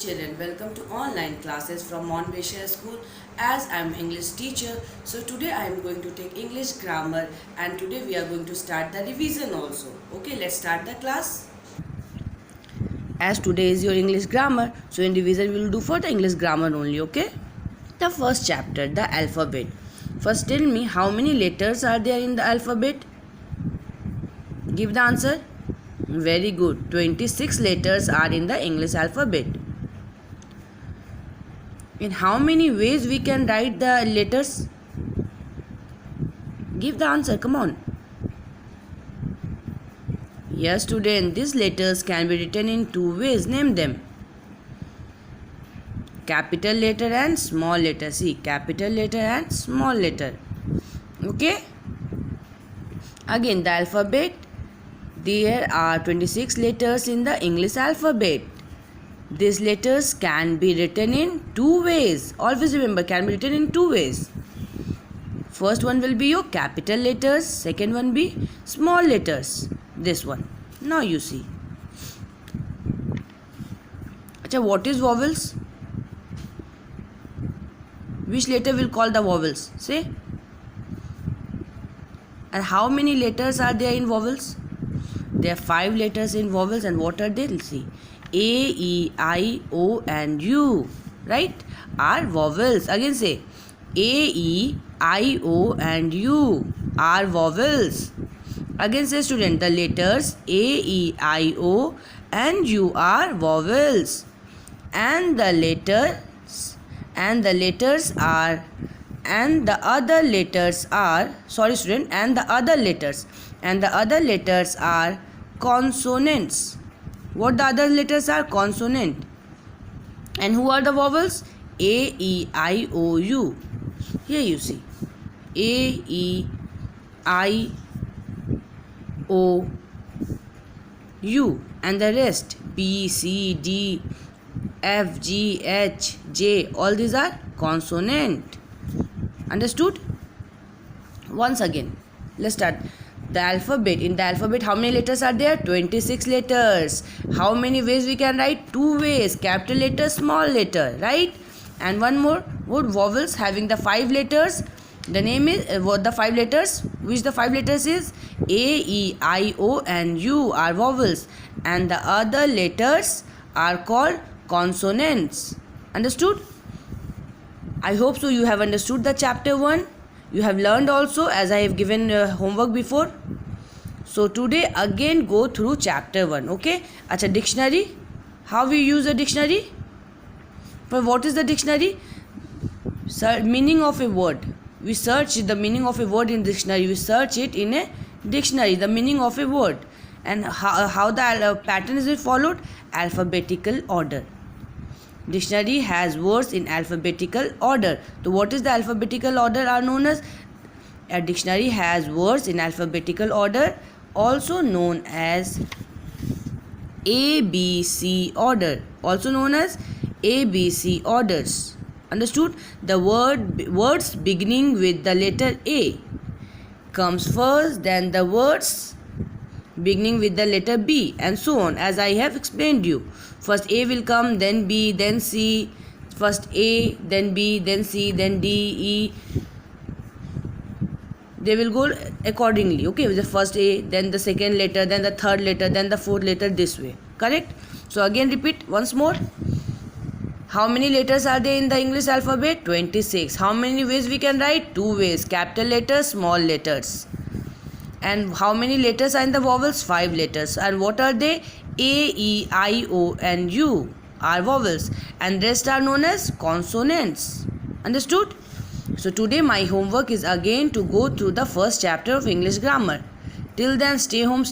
Children, welcome to online classes from Monbashir School. As I am English teacher, so today I am going to take English grammar, and today we are going to start the revision also. Okay, let's start the class. As today is your English grammar, so in revision we will do for the English grammar only. Okay, the first chapter, the alphabet. First tell me how many letters are there in the alphabet. Give the answer. Very good. 26 letters are in the English alphabet. In how many ways we can write the letters? Give the answer, come on. Yes, student, these letters can be written in two ways. Name them. Capital letter and small letter. See, capital letter and small letter. Okay? Again, the alphabet. There are 26 letters in the English alphabet. These letters can be written in two ways. Always remember, can be written in two ways. First one will be your capital letters. Second one be small letters. This one. Now you see. Achha, what is vowels? Which letter will call the vowels? Say. And how many letters are there in vowels? There are 5 letters in vowels, and what are they? Let's see. A, E, I, O and U, right, are vowels. Again say, A, E, I, O and U are vowels. Again say, student, the letters A, E, I, O and U are vowels. And the other letters are consonants. What the other letters are? Consonant. And who are the vowels? A, E, I, O, U. Here you see. A, E, I, O, U. And the rest. B, C, D, F, G, H, J. All these are consonant. Understood? Once again, let's start. The alphabet. In the alphabet, how many letters are there? 26 letters. How many ways we can write? 2 ways. Capital letter, small letter, right? And one more. What vowels having the 5 letters? The name is what the 5 letters? Which the 5 letters is? A, E, I, O and U are vowels. And the other letters are called consonants. Understood? I hope so you have understood the chapter 1. You have learned also, as I have given homework before. So today again go through chapter 1. Okay. Acha, dictionary. How we use a dictionary? But what is the dictionary? Meaning of a word. We search the meaning of a word in dictionary. We search it in a dictionary, the meaning of a word. And how the pattern is it followed? Alphabetical order. Dictionary has words in alphabetical order. So what is the alphabetical order are known as? A dictionary has words in alphabetical order, also known as ABC order. Also known as ABC orders. Understood? The words beginning with the letter A comes first, then the words beginning with the letter B, and so on, as I have explained you. First A will come, then B, then C. First A, then B, then C, then D, E. They will go accordingly. Okay, the first A, then the second letter, then the third letter, then the fourth letter, this way. Correct? So again repeat once more. How many letters are there in the English alphabet? 26. How many ways we can write? 2 ways. Capital letters, small letters. And how many letters are in the vowels? 5 letters. And what are they? A, E, I, O and U are vowels. And rest are known as consonants. Understood? So today my homework is again to go through the first chapter of English grammar. Till then, stay home.